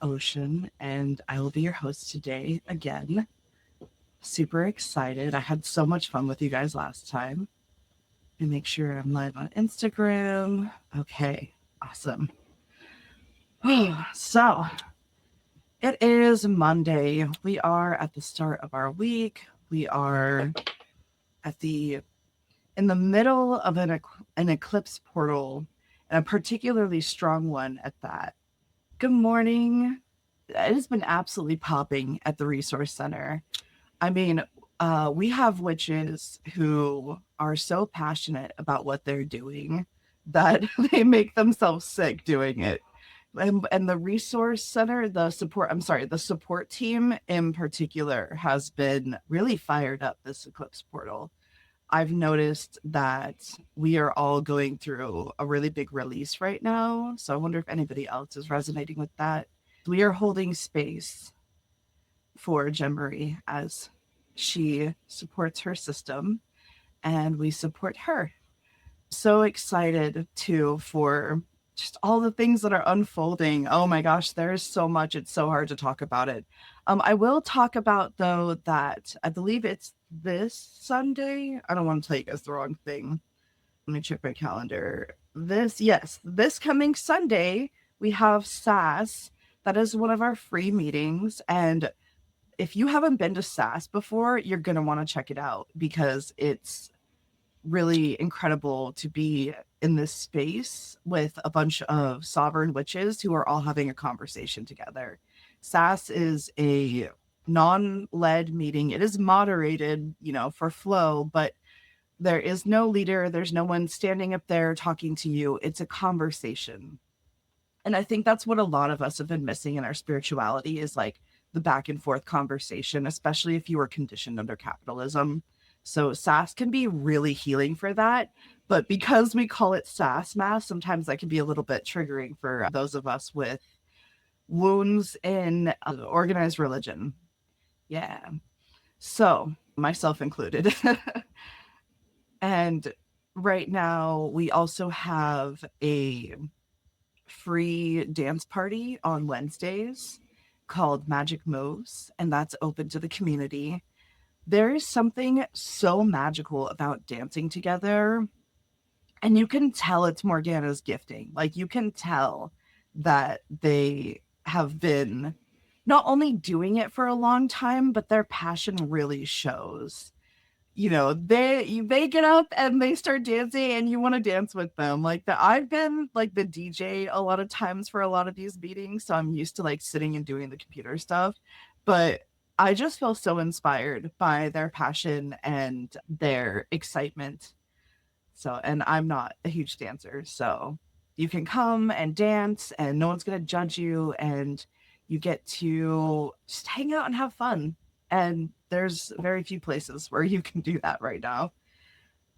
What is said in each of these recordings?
Ocean, and I will be your host today again. Super excited. I had so much fun with you guys last time. And make sure I'm live on Instagram. Okay, awesome. So, it is Monday. We are at the start of our week. We are at the in the middle of an eclipse portal, and a particularly strong one at that. Good morning. It has been absolutely popping at the resource center. I mean, we have witches who are so passionate about what they're doing that they make themselves sick doing it. And the resource center, the support team in particular has been really fired up this eclipse portal. I've noticed that we are all going through a really big release right now. So I wonder if anybody else is resonating with that. We are holding space for Jemery as she supports her system and we support her. So excited too for just all the things that are unfolding. Oh my gosh, there's so much. It's so hard to talk about it. I will talk about, though, that I believe it's this Sunday. I don't want to tell you guys the wrong thing. Let me check my calendar. This coming Sunday, we have SAS. That is one of our free meetings. And if you haven't been to SAS before, you're going to want to check it out because it's really incredible to be in this space with a bunch of sovereign witches who are all having a conversation together. SAS is a non-led meeting. It is moderated, for flow, but there is no leader. There's no one standing up there talking to you. It's a conversation. And I think that's what a lot of us have been missing in our spirituality is like the back and forth conversation, especially if you were conditioned under capitalism. So SAS can be really healing for that. But because we call it SAS Mass, sometimes that can be a little bit triggering for those of us with wounds in organized religion. Yeah. So myself included. And right now we also have a free dance party on Wednesdays called Magic Moves, and that's open to the community. There is something so magical about dancing together, and you can tell it's Morgana's gifting. Like, you can tell that they have been not only doing it for a long time, but their passion really shows. They get up and they start dancing and you want to dance with them. I've been like the DJ a lot of times for a lot of these meetings, so I'm used to like sitting and doing the computer stuff, but I just feel so inspired by their passion and their excitement. So, and I'm not a huge dancer, so you can come and dance and no one's going to judge you, and you get to just hang out and have fun. And there's very few places where you can do that right now.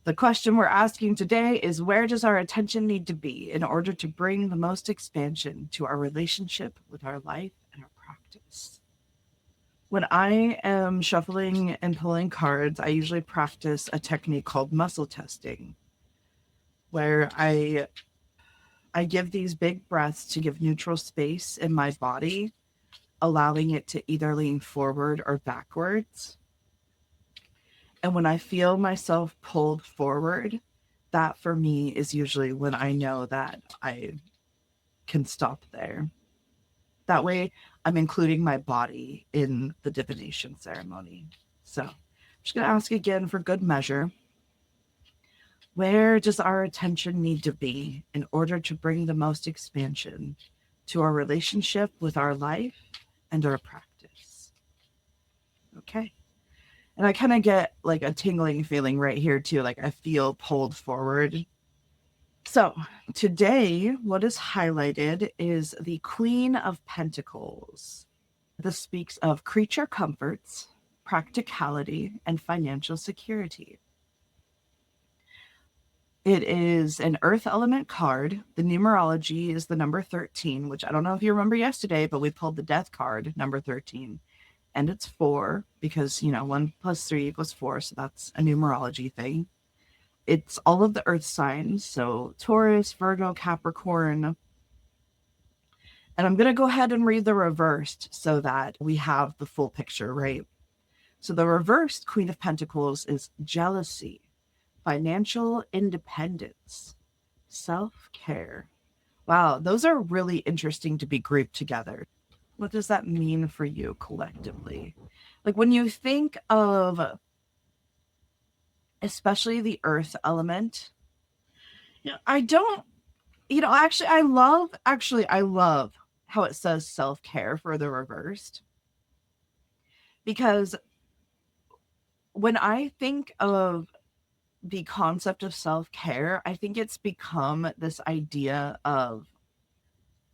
The question we're asking today is, where does our attention need to be in order to bring the most expansion to our relationship with our life and our practice? When I am shuffling and pulling cards, I usually practice a technique called muscle testing, where I give these big breaths to give neutral space in my body, allowing it to either lean forward or backwards. And when I feel myself pulled forward, that for me is usually when I know that I can stop there. That way, I'm including my body in the divination ceremony. So I'm just going to ask again for good measure. Where does our attention need to be in order to bring the most expansion to our relationship with our life and our practice? Okay. And I kind of get like a tingling feeling right here too. Like I feel pulled forward. So today, what is highlighted is the Queen of Pentacles. This speaks of creature comforts, practicality, and financial security. It is an earth element card. The numerology is the number 13, which I don't know if you remember yesterday, but we pulled the death card, number 13. And it's 4 because, 1 plus 3 equals 4. So that's a numerology thing. It's all of the earth signs. So Taurus, Virgo, Capricorn. And I'm going to go ahead and read the reversed so that we have the full picture, right? So the reversed Queen of Pentacles is jealousy, financial independence, self-care. Wow, those are really interesting to be grouped together. What does that mean for you collectively? Like when you think of especially the earth element, I don't, I love how it says self-care for the reversed, because when I think of the concept of self-care, I think it's become this idea of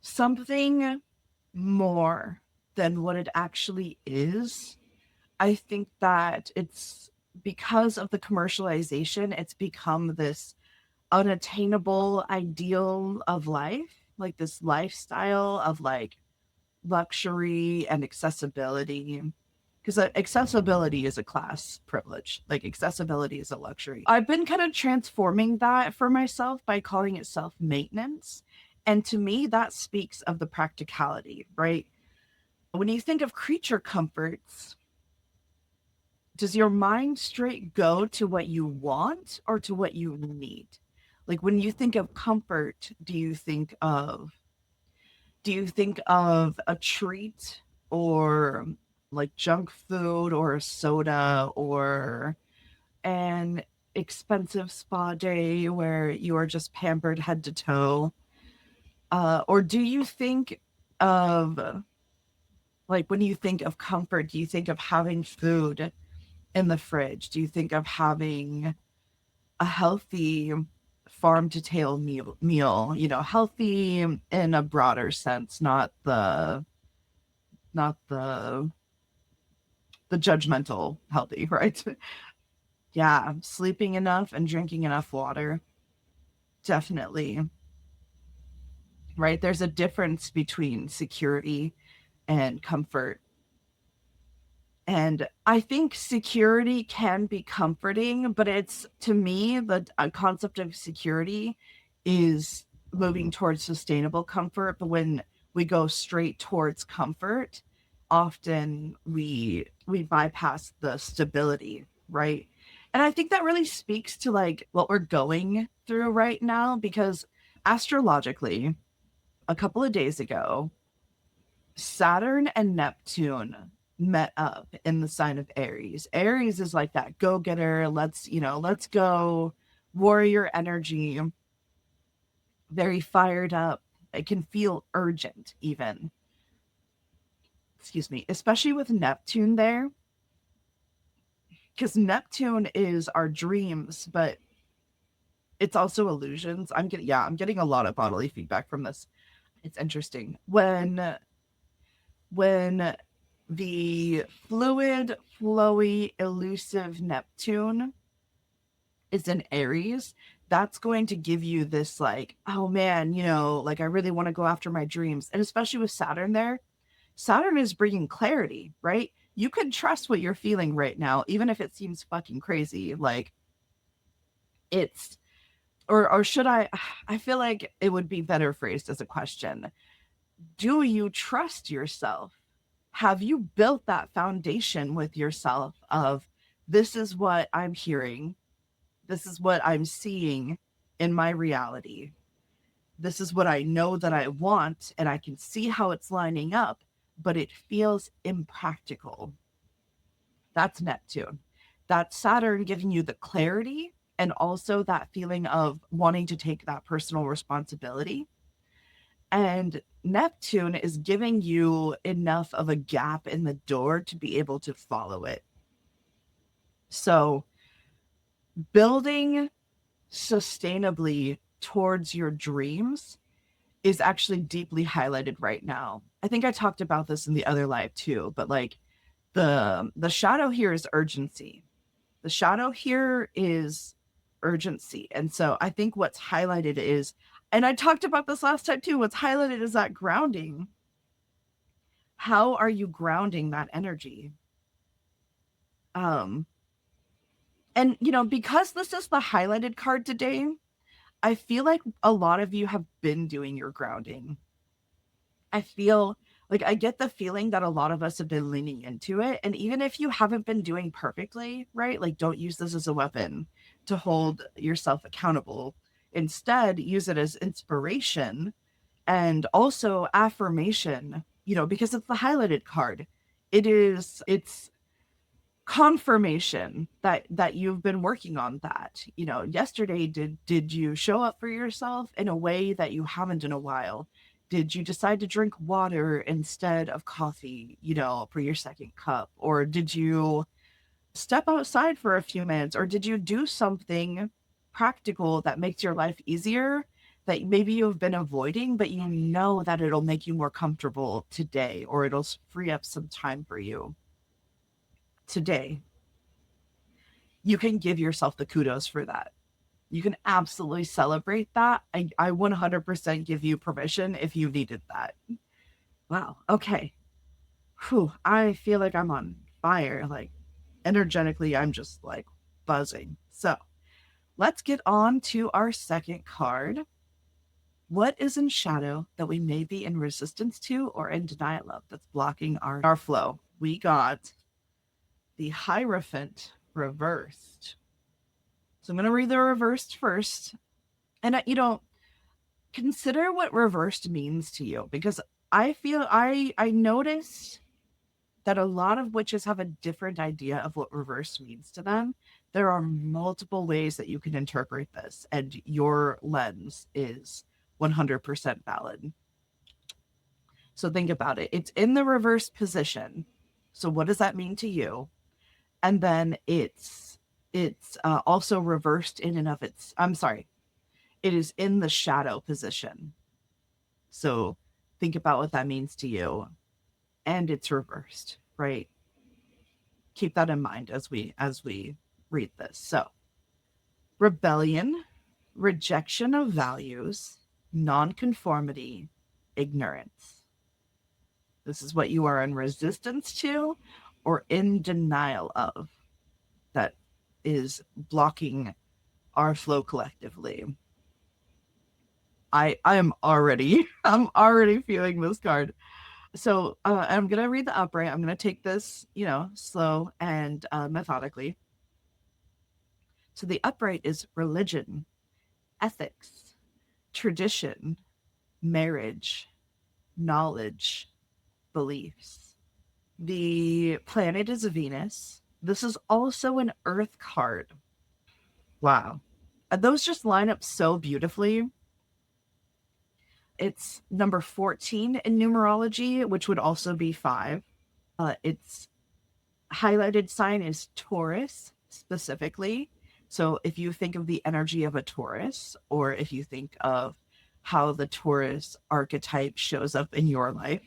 something more than what it actually is. I think that it's because of the commercialization, it's become this unattainable ideal of life, like this lifestyle of like luxury and accessibility. Because accessibility is a class privilege, like accessibility is a luxury. I've been kind of transforming that for myself by calling it self maintenance. And to me, that speaks of the practicality, right? When you think of creature comforts, does your mind straight go to what you want or to what you need? Like when you think of comfort, do you think of a treat or like junk food or a soda or an expensive spa day where you are just pampered head to toe? Or do you think of, like, when you think of comfort, do you think of having food in the fridge? Do you think of having a healthy farm to table meal, healthy in a broader sense, not the judgmental healthy, right? Yeah, sleeping enough and drinking enough water. Definitely. Right? There's a difference between security and comfort. And I think security can be comforting, but it's, to me, the concept of security is moving towards sustainable comfort. But when we go straight towards comfort, often we bypass the stability, right? And I think that really speaks to like what we're going through right now, because astrologically, a couple of days ago, Saturn and Neptune met up in the sign of Aries. Aries is like that go-getter, let's go, warrior energy, very fired up. It can feel urgent even. Excuse me, especially with Neptune there, because Neptune is our dreams, but it's also illusions. I'm getting a lot of bodily feedback from this. It's interesting. When the fluid, flowy, elusive Neptune is in Aries, that's going to give you this like, oh man, like I really want to go after my dreams. And especially with Saturn there, Saturn is bringing clarity, right? You can trust what you're feeling right now, even if it seems fucking crazy. Like it's, or should I feel like it would be better phrased as a question. Do you trust yourself? Have you built that foundation with yourself of, this is what I'm hearing, this is what I'm seeing in my reality, this is what I know that I want, and I can see how it's lining up, but it feels impractical? That's Neptune. That's Saturn giving you the clarity and also that feeling of wanting to take that personal responsibility. And Neptune is giving you enough of a gap in the door to be able to follow it. So, building sustainably towards your dreams is actually deeply highlighted right now. I think I talked about this in the other live too, but like the shadow here is urgency. The shadow here is urgency. And so I think what's highlighted is, and I talked about this last time too, what's highlighted is that grounding. How are you grounding that energy? Um, and because this is the highlighted card today, I feel like a lot of you have been doing your grounding. I feel like I get the feeling that a lot of us have been leaning into it. And even if you haven't been doing perfectly, right? Like, don't use this as a weapon to hold yourself accountable. Instead, use it as inspiration and also affirmation, because it's the highlighted card. It's confirmation that you've been working on that. Yesterday, did you show up for yourself in a way that you haven't in a while? Did you decide to drink water instead of coffee, for your second cup? Or did you step outside for a few minutes? Or did you do something practical that makes your life easier that maybe you've been avoiding, but you know that it'll make you more comfortable today, or it'll free up some time for you today? You can give yourself the kudos for that. You can absolutely celebrate that. I 100% give you permission if you needed that. Wow. Okay. Whew. I feel like I'm on fire. Like, energetically, I'm just like buzzing. So let's get on to our second card. What is in shadow that we may be in resistance to or in denial of that's blocking our flow? We got the Hierophant reversed. So I'm going to read the reversed first. And, consider what reversed means to you, because I noticed that a lot of witches have a different idea of what reversed means to them. There are multiple ways that you can interpret this, and your lens is 100% valid. So think about it. It's in the reverse position. So what does that mean to you? And then it's also reversed in and of its. I'm sorry. It is in the shadow position. So think about what that means to you. And it's reversed, right? Keep that in mind as we read this. So, rebellion, rejection of values, nonconformity, ignorance. This is what you are in resistance to or in denial of that is blocking our flow collectively. I'm already feeling this card. So I'm gonna read the upright. I'm gonna take this, slow and methodically. So the upright is religion, ethics, tradition, marriage, knowledge, beliefs. The planet is Venus. This is also an Earth card. Wow. Those just line up so beautifully. It's number 14 in numerology, which would also be 5. Its highlighted sign is Taurus specifically. So if you think of the energy of a Taurus, or if you think of how the Taurus archetype shows up in your life.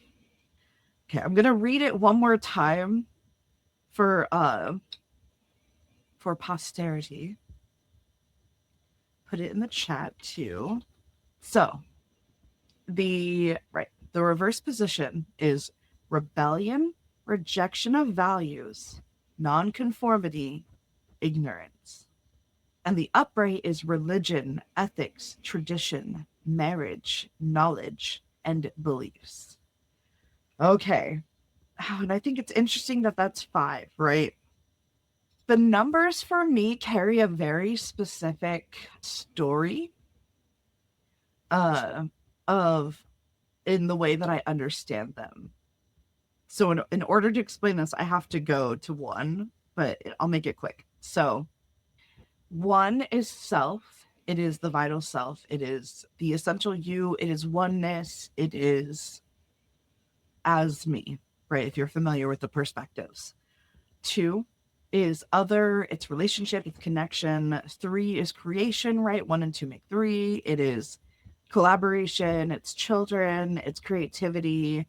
Okay, I'm gonna read it one more time for posterity. Put it in the chat too. So the reverse position is rebellion, rejection of values, nonconformity, ignorance. And the upright is religion, ethics, tradition, marriage, knowledge, and beliefs. Okay. And I think it's interesting that that's 5, right? The numbers for me carry a very specific story uh, of in the way that I understand them. So in order to explain this, I have to go to 1, but I'll make it quick. So 1 is self. It is the vital self. It is the essential you. It is oneness. It is as me, right? If you're familiar with the perspectives. 2 is other. It's relationship. It's connection. 3 is creation, right? 1 and 2 make 3. It is collaboration. It's children. It's creativity.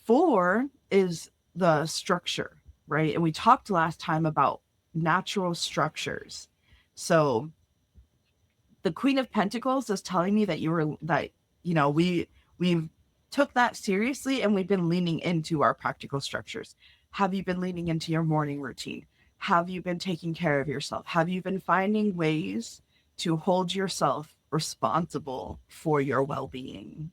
4 is the structure, right? And we talked last time about natural structures. So the Queen of Pentacles is telling me that we've took that seriously, and we've been leaning into our practical structures. Have you been leaning into your morning routine? Have you been taking care of yourself? Have you been finding ways to hold yourself responsible for your well-being?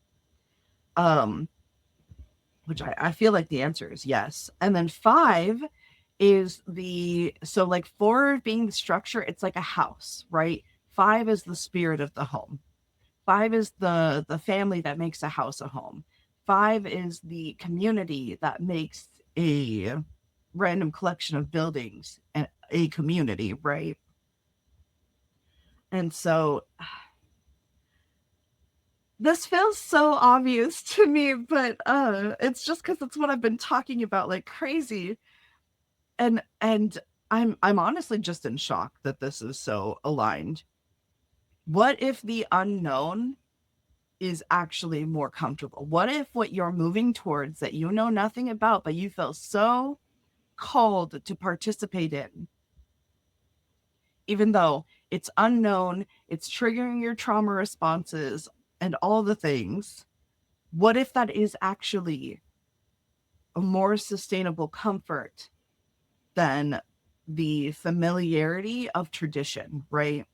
which I feel like the answer is yes. And then 5 is so like 4 being the structure, it's like a house, right? 5 is the spirit of the home. 5 is the family that makes a house a home. 5 is the community that makes a random collection of buildings and a community, right? And so this feels so obvious to me, but it's just because it's what I've been talking about like crazy. And I'm honestly just in shock that this is so aligned. What if the unknown is actually more comfortable? What if what you're moving towards that you know nothing about, but you feel so called to participate in, even though it's unknown, it's triggering your trauma responses and all the things? What if that is actually a more sustainable comfort than the familiarity of tradition, right?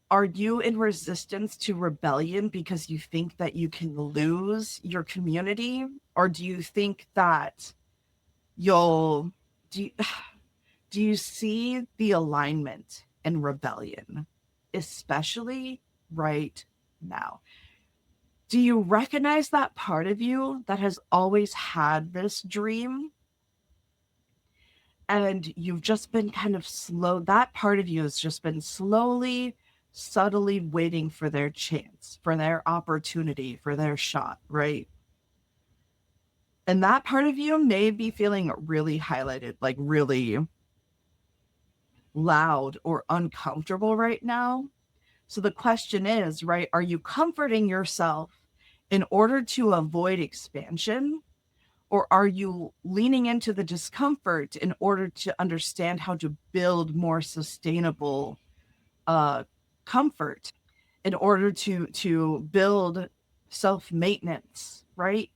Are you in resistance to rebellion because you think that you can lose your community? Or do you think that you'll do you, do you see the alignment in rebellion, especially right now? Do you recognize that part of you that has always had this dream, and you've just been kind of slow? That part of you has just been slowly, subtly waiting for their chance, for their opportunity, for their shot, right? And that part of you may be feeling really highlighted, like really loud or uncomfortable right now. So the question is, right, are you comforting yourself in order to avoid expansion? Or are you leaning into the discomfort in order to understand how to build more sustainable uh, comfort, in order to build self-maintenance, right?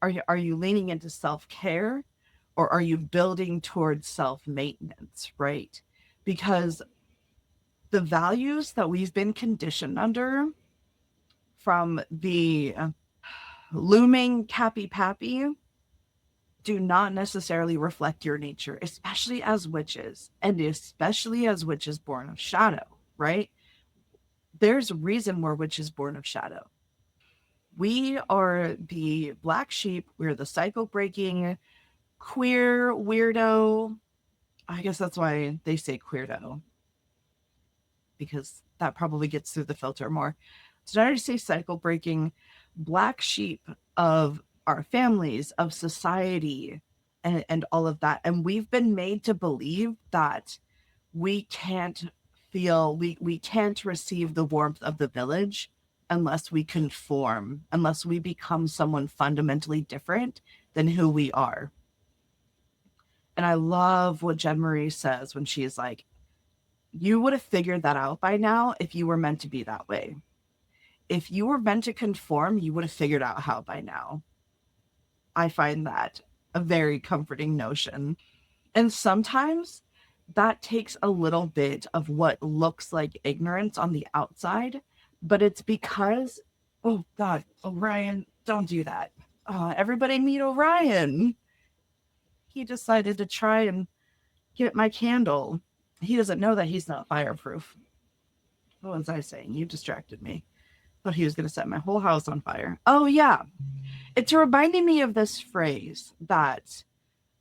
Are you leaning into self-care, or are you building towards self-maintenance, right? Because the values that we've been conditioned under from the looming cappy pappy do not necessarily reflect your nature, especially as witches, and especially as witches born of shadow, right? There's a reason we're witches born of shadow. We are the black sheep. We're the cycle breaking, queer, weirdo. I guess that's why they say queerdo, because that probably gets through the filter more. So I say cycle breaking black sheep of our families, of society, and all of that. And we've been made to believe that we can't we can't receive the warmth of the village unless we conform, unless we become someone fundamentally different than who we are. And I love what Jen Marie says when she's like, you would have figured that out by now if you were meant to be that way. If you were meant to conform, you would have figured out how by now. I find that a very comforting notion. And sometimes that takes a little bit of what looks like ignorance on the outside, but it's because, oh God, Orion, don't do that. Everybody meet Orion. He decided to try and get my candle. He doesn't know that he's not fireproof. What was I saying? You distracted me. Thought he was going to set my whole house on fire. Oh, yeah. It's reminding me of this phrase that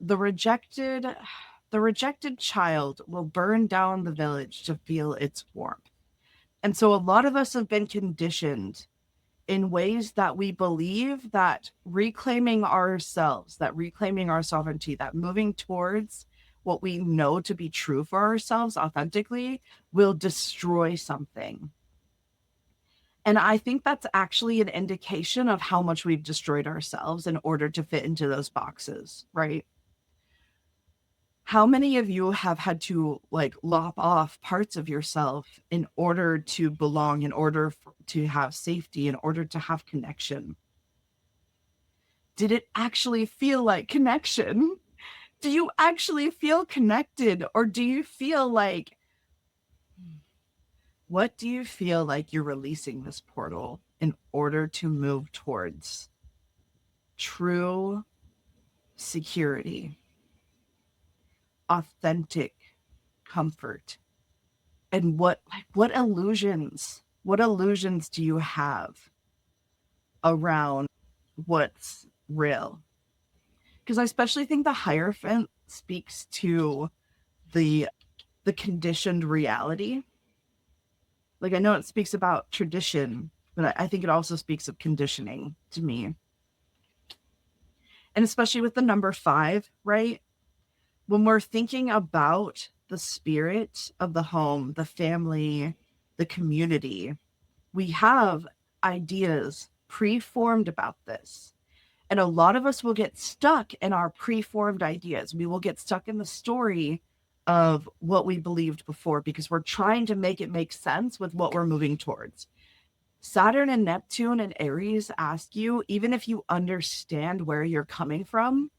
the rejected the rejected child will burn down the village to feel its warmth. And so a lot of us have been conditioned in ways that we believe that reclaiming ourselves, that reclaiming our sovereignty, that moving towards what we know to be true for ourselves authentically will destroy something. And I think that's actually an indication of how much we've destroyed ourselves in order to fit into those boxes, right? How many of you have had to like lop off parts of yourself in order to belong, in order to have safety, in order to have connection? Did it actually feel like connection? Do you actually feel connected? Or do you feel like, what do you feel like you're releasing this portal in order to move towards true security, authentic comfort. And what illusions do you have around what's real? Because I especially think the Hierophant speaks to the the conditioned reality. Like, I know it speaks about tradition, but I think it also speaks of conditioning to me. And especially with the number 5, right? When we're thinking about the spirit of the home, the family, the community, we have ideas preformed about this. And a lot of us will get stuck in our preformed ideas. We will get stuck in the story of what we believed before because we're trying to make it make sense with what we're moving towards. Saturn and Neptune and Aries ask you, even if you understand where you're coming from,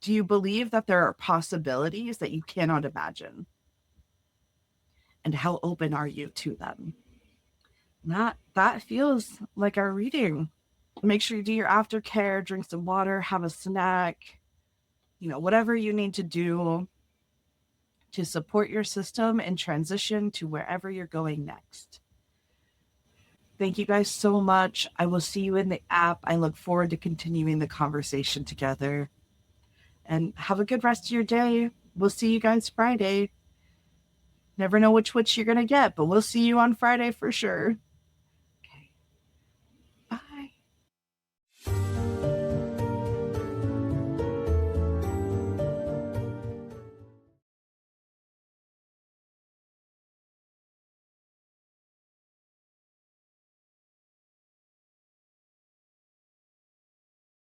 do you believe that there are possibilities that you cannot imagine? And how open are you to them? That feels like our reading. Make sure you do your aftercare, drink some water, have a snack, whatever you need to do to support your system and transition to wherever you're going next. Thank you guys so much. I will see you in the app. I look forward to continuing the conversation together. And have a good rest of your day. We'll see you guys Friday. Never know which witch you're going to get, but we'll see you on Friday for sure.